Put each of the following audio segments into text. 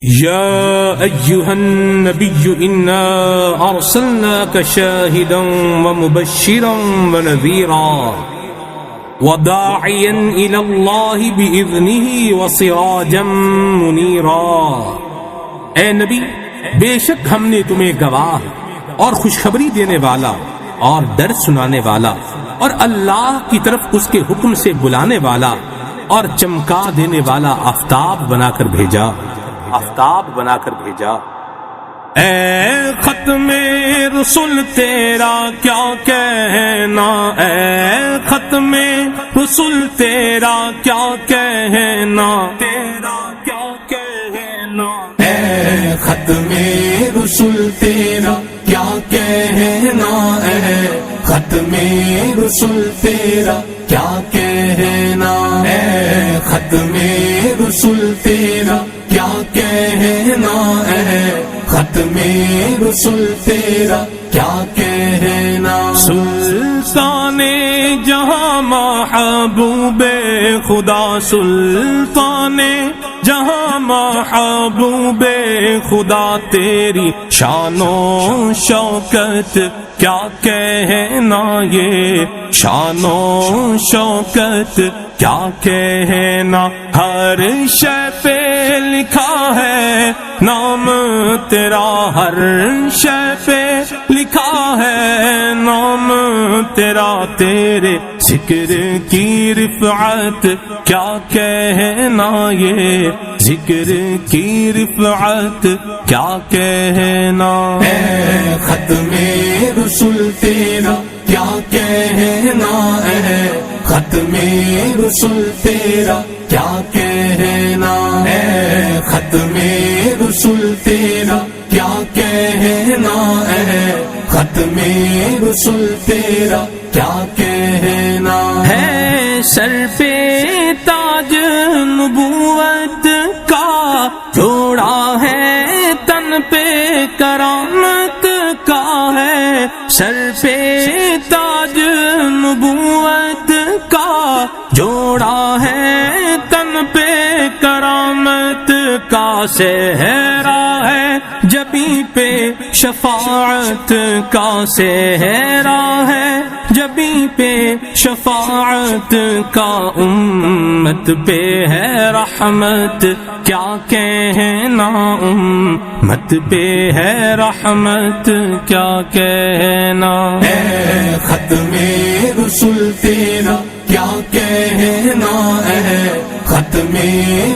يا أيها النبي إنا أرسلناك شاهدا ومبشرا ونذيرا وداعيا إلى الله بإذنه وسراجا منيرا۔ اے نبی، بے شک ہم نے تمہیں گواہ اور خوشخبری دینے والا اور ڈر سنانے والا اور اللہ کی طرف اس کے حکم سے بلانے والا اور چمکا دینے والا آفتاب بنا کر بھیجا۔ اے ختم رسول تیرا کیا کہنا، اے ختم رسول تیرا کیا کہنا، اے ختم رسول تیرا کیا کہنا، اے ختم رسول تیرا کیا کہنا، اے ختم رسول تیرا کیا کہنا، اے ختم رسول تیرا کیا کہنا۔ سلطان جہاں محبوب خدا، سلطان جہاں محبوب خدا، تیری شان و شوکت کیا کہنا، یہ شان و شوکت کیا کہنا۔ ہر شے پہ لکھا ہے نام تیرا، ہر شے پہ لکھا ہے نام تیرا، تیرے ذکر کی رفعت کیا کہنا، یہ ذکر کی رفعت کیا کہنا۔ اے ختم رسول تیرا کیا کہنا، اے ختم رسول تیرا کیا کہنا، اے ختم رسول تیرا کیا کہنا، اے ختم رسول تیرا کیا کہنا۔ ہے سر پہ تاج نبوت کا، جوڑا ہے تن پہ کرامت کا، ہے سر پہ تاج نبوت کا، جوڑا ہے تن پہ کرامت کا، صحرا ہے جبیں پہ شفاعت کا، صحرا ہے جبیں پہ شفاعت کا، امت پہ ہے رحمت کیا کہنا، امت پہ ہے رحمت کیا کہنا۔ اے ختم رسول تیرا کیا کہنا، اے ختم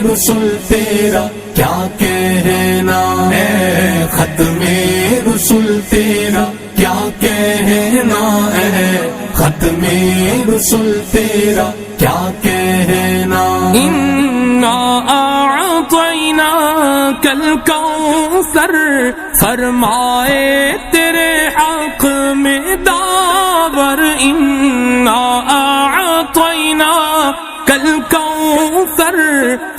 رسول تیرا کیا کہنا، اے ختم رسول تیرا کیا کہنا، اے ختم رسول تیرا کیا کہنا۔ انا اعطیناک الکوثر، فرمائے تیرے حق میں داور، انا اعطیناک الکوثر،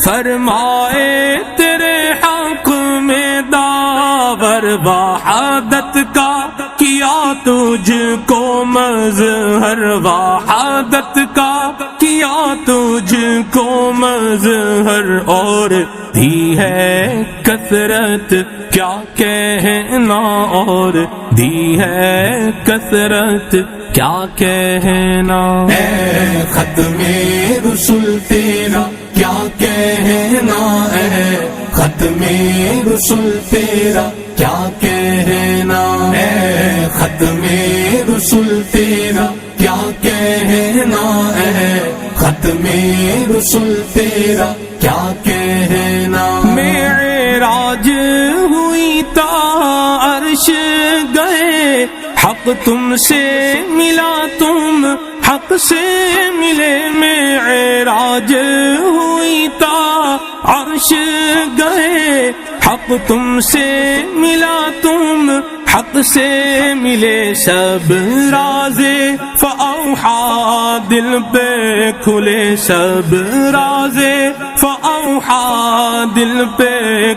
فرمائے تیرے حق میں داور، وحدت کا کیا تجھ کو مظہر، وحدت کا کیا تجھ کو مظہر، اور دی ہے کثرت کیا کہنا، اور دی ہے کثرت کیا کہنا۔ اے ختم رسول تیرا کیا کہنا، اے ختم رسول تیرا کیا کہنا، اے ختم رسول تیرا کیا کہنا، اے ختم رسول تیرا کیا کہنا۔ معراج ہوئی تا عرش گئے، حق تم سے ملا تم حق سے ملے، معراج ہوئی تا عرش گئے، حق تم سے ملا تم حق سے ملے، سب رازے فاوحا دل پہ کھلے، سب رازے فاوحا دل پہ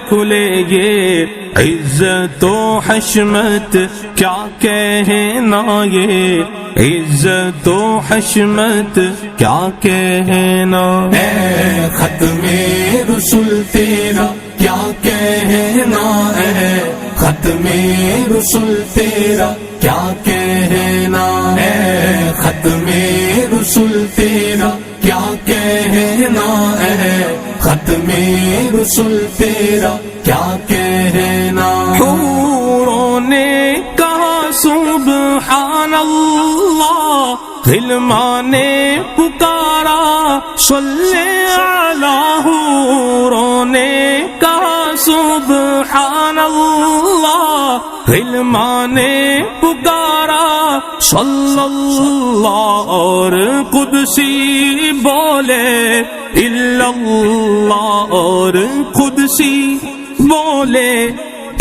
کھلے، یہ عزت و حشمت کیا کہنا، یہ عزت و حشمت کیا کہنا۔ اے ختم رسول تیرا کیا کہنا ہے ختم رسول تیرا کیا کہنا ہے ختم رسول تیرا کیا کہنا ہے ختم رسول تیرا کیا کہنا حوروں نے کہا سبحان اللہ غلمان نے پکارا صلی علی حوروں نے کہا سبحان اللہ غلمان نے پکارا صلی اللہ اور قدسی بولے الا اللہ اور قدسی بولے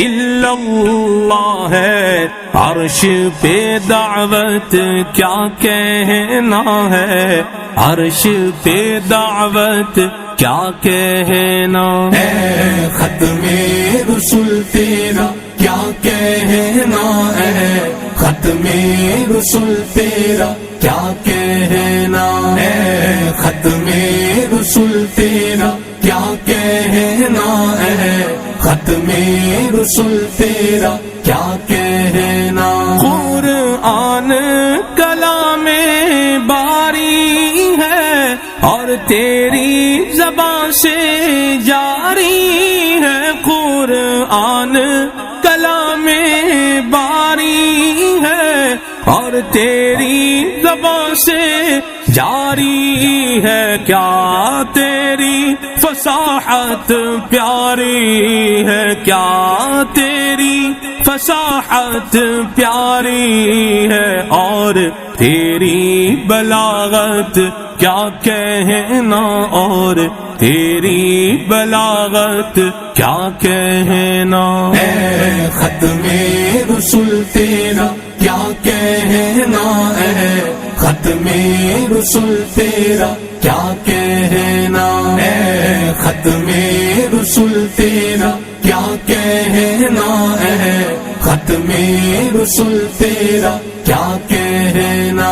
الا اللہ ہے عرش پہ دعوت کیا کہنا ہے عرش پہ دعوت کیا کہنا ہے ختم رسول تیرا کیا کہنا ہے ختم رسول تیرا کیا کہنا ہے ختم رسول تیرا کیا کہنا ہے ختم رسول تیرا کیا کہنا قرآن کلام باری ہے اور تیری زبان سے جاری ہے قرآن کلام باری ہے اور تیری زبان سے جاری ہے کیا تیری فصاحت پیاری ہے کیا تیری فصاحت پیاری ہے اور تیری بلاغت کیا کہنا اور تیری بلاغت کیا کہنا ہے ختم رسول تیرا کیا کہنا ہے ختم رسول تیرا کیا کہنا ہے ختم رسول تیرا کیا کہنا ہے ختم رسول تیرا کیا کہنا